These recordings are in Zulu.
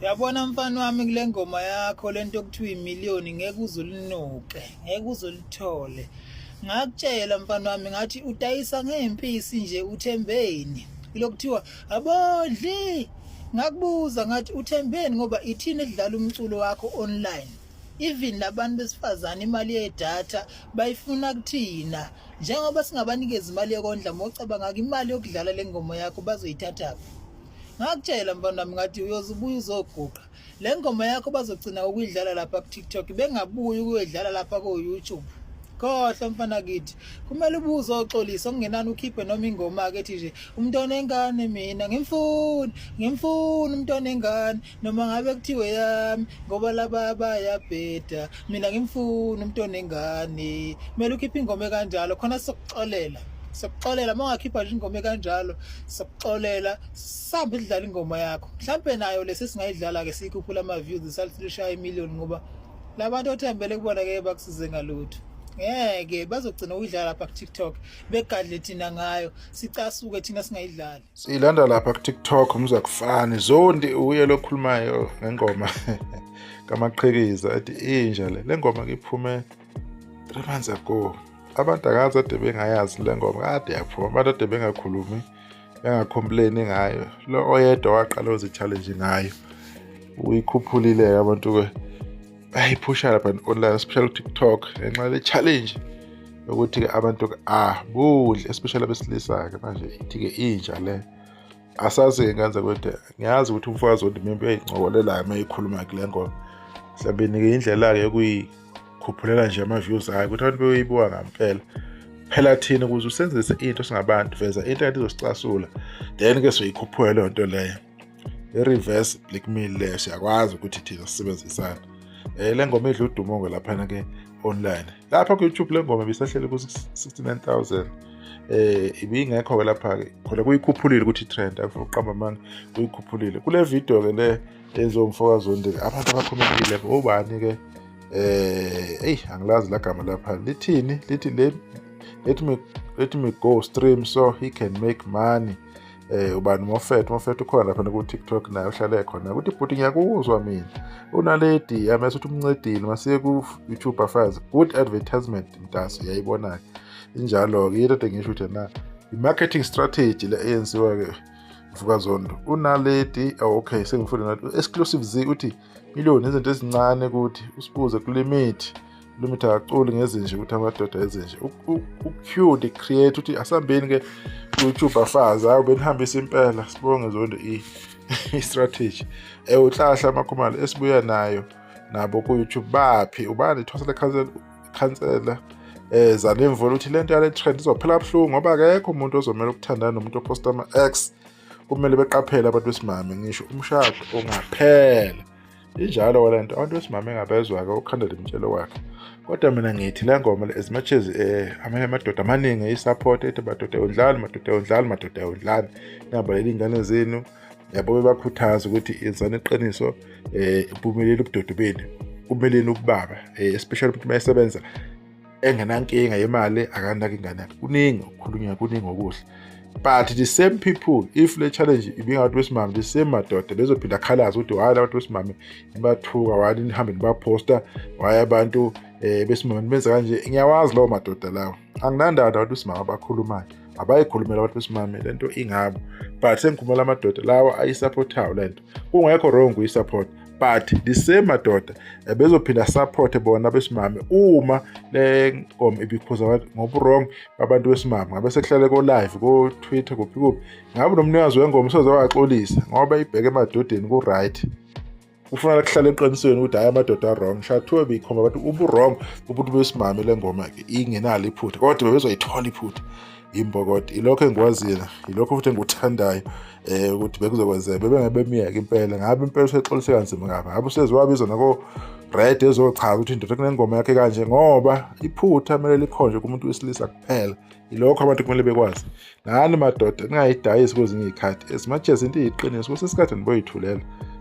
Yabona mfana wami kule ngoma yakho lento okuthiwa imiliyoni ngeke uzulunuke, ngeke uzulithole. Ngakutshela mfana wami ngathi udayisa ngempisi nje uthembeni. Lokuthiwa abodli. Ngakubuza ngathi uthembeni ngoba ithini edlala umculo wakho online. Even labantu besifazane imali yedatha bayifuna kuthina. Njengoba singabanikeza imali yokondla mocabanga imali yokudlala lengoma yakho bazoyithatha. Ngakutshela mfana wami ngathi uyozubuya uzoguqa. Le ngoma yakho bazogcina ukuyidlala lapha ku TikTok bengabuyi ukuyidlala lapha ku YouTube. Khohla mfana kithi. Kumele ubuze oxolisa okungenani ukhiphe noma ingoma ke ethi nje umntwana engane mina ngimfuna umntwana engane noma ngabe kuthiwe yami ngoba laba bayabheda mina ngimfuna umntwana engane. Kumele ukhiphe ingoma kanjalo khona sokuxolela. Sokuxolela mongakhipha nje ingoma kanjalo sokuxolela sambe idlala ingoma yakho mhlambe nayo lesingayidlala ke sikhuphula ama views isalisha imiliyoni ngoba labantu othembele kubona ke bakusize ngalutho ngeke bazogcina uyidlala lapha ku TikTok begadle thina ngayo sicasuke thina singayidlali silanda lapha ku TikTok umzakufani Zondi uye lokhulumayo ngengoma kamaqhikiza athi inja le ngoma ke iphume 3 months ago. Abantu akazi ade bengayazi le ngoma kade yaphuma abantu ade bengakhulumi bengacomplain ngayo lo oyedwa waqala uzi-challenge ngayo uyikhuphulile abantu ke bayiphusha lapha online especially TikTok ngenxa le challenge ukuthi ke abantu ke budle especially abesilisa ke manje ithi ke inja le asazi ngenza kodwa ngiyazi ukuthi umfakazi wondimembe uyayincokolela mayikhuluma kule ngoma mhlawumbe ke indlela ke yokuyikhuphulela nje ama views ayo ukuthi abantu beyibuka ngampela phela thina ukuze usenzise into singabantu veza into ezosicasula then ke soyikhuphula le nto leyo reverse blackmail le siyakwazi ukuthi thina sisebenzisana le ngoma edla udumo lapha ke online lapha ku YouTube le ngoma bisahlele ku 69000 ibingekho ke lapha ke khona kuyikhuphulile ukuthi trend akufuna uqamba amanga kuyikhuphulile kule video ke le ezomfokazi Zondi abantu abakhomentile obani ke angilazi la gama lapha lithini lithi let me go stream so he can make money ubani Mofet ukhona lapha ku TikTok naye uhlale khona ukuthi bhuti ngiyakuzwa mina unaledi yamase ukuthi umncedile masiye ku YouTube afazi good advertisement mntasi uyayibona injalo ke into engisho ukuthi na i-marketing strategy le eyenziwa ke Mfokazi Zondi unaledi okay sengifuna nathi exclusive uthi miliyoni izinto ezincane ukuthi usibuze ku limit akaculi ngezinje ukuthi amadoda ezinje uQ the create uthi asambeni ke YouTube afazi awu benihambisa impela sibonge Zondi i-strategy uhlahla amakhumalo esibuya nayo nabo ku YouTube baphi ubani thwasele cancela zanemvolo uthi lento yale trend izophela kabuhlungu ngoba akekho umuntu ozomela ukuthandana nomuntu oposta ama-X kumele beqaphele abantu besimame ngisho umshado ongaphela injalo walento abantu besimame engabezwa ke ukhandela imtshelo wakhe kodwa mina ngithi la ngoma as much as amanye amadoda amaningi ayisupport ethi madoda yondlala ngabaleli ingane zenu yabo bebakhuthaza ukuthi izana iqiniso ubumeleli ubudoda benu umeleni ubaba especially ukuthi mayesebenza engenankinga yemali akanaki ingane kuningi ukukhulunywa kuningi okuhle but the same people if le challenge ibingabantu besimame the same madoda bezophinda khalaza ukuthi hayi abantu besimame ibathuka wani nihambe nibaposta waye abantu besimame benza kanje ngiyawazi lo madoda lawo anginandaba abantu besimame abakhulumayo abayikhulumela abantu besimame lento ingabo but sengikhulumela amadoda lawo ayisupportayo lento kungekho wrong uyisupport but the same madoda bezophinda support bona besimame uma le ngoma ibikhoza abantu ngoba wrong abantu besimame ngabe sekuhlale ko live ko Twitter kuphi ngabe nomnikazi wengoma soze waxolisa ngoba ibheke emadodeni ku right ufuna kuhlala eqinisweni ukuthi hayi amadoda wrong shathiwe bikhoma abantu ubu wrong umuntu besimame le ngoma ke ingenalo iphutha kodwa bebezoyithola iphutha imbokoti ilokho engikwazile ilokho futhi engikuthandayo ukuthi bekuzokwenzeka bebengebemiyeke impela ngabe impela usexolise kanzima ngabe useziwabiza nako red ezochaza ukuthi indoda kunengoma yakhe kanje ngoba iphutha kumele likhonje kumuntu wesilisa kuphela ilokho abantu kumele bekwazi nani madoda ningayidayisi kwezinye izikhathi as much as into iyiqiniso kusesikhathi niboyithulela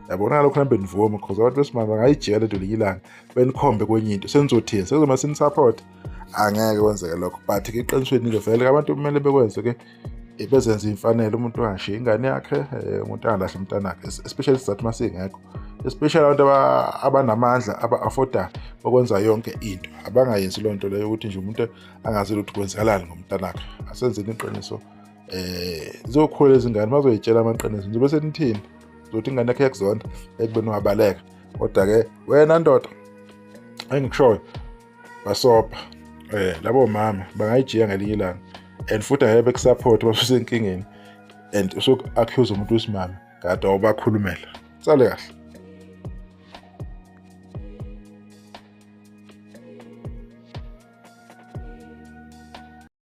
yabona lokho nambe nivuma because abantu besimama ngayijela into lilanga benikhombe kwenye into senizothini sezoma sini support angeke kwenzeke lokho but ke iqinisweni ke vele abantu kumele bekwenze ke bezenza imfanelo umuntu angashiya ingane yakhe umuntu angalahla umntana wakhe especially sizathu masingekho especially abantu abanamandla aba-affordayo okwenza yonke into. Abangayenzi loo nto leyo ukuthi nje umuntu angazi ukuthi kwenzakalani ngomntanakhe. Asenzeni iqiniso. Zizokhula izingane mazoyitshela amaqiniso. Nje bese nithini? Zokuthi ingane yakhe yakuzonda ekubeni wabaleka. Kodwa-ke wena ndoda engikushoyo basobha. Labo mama bangayijiya ngelinye ilanga and futhi angeke bekusupport basusenkingeni and usuku-accuse umuntu wesimame kade awubakhulumela. Sale kahle.